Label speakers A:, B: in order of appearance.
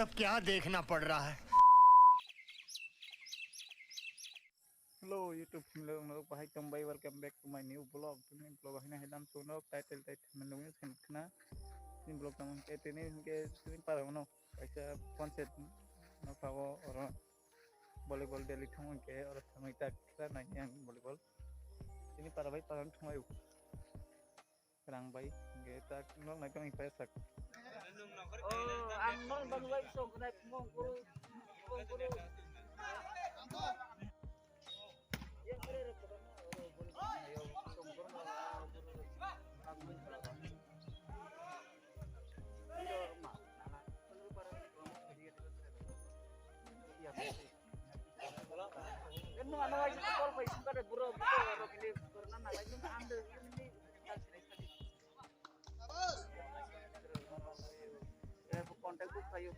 A: सब क्या देखना पड़ रहा है।
B: Hello YouTube channel ng Bahay Tambay, welcome back to my new vlog. Ini vlog ini hilang sunog title menunggu kena ini vlog namun kayak ini para mana kayak konsep nafawo orang volleyball daily thong ke orang thong itu kita nanya yang volleyball ini para bayi para thong ayu kerang bayi kita nol naik kami pesak.
C: Oh, ang nol banuay so kunay mo guru. Yang kere ko na guru ayo sunggur na guru Iyo ma nana perlu para promo dia iya kan no ano ay call pa isun kada buro buro ro kini karena na lagi na ande ini kontak ko kayo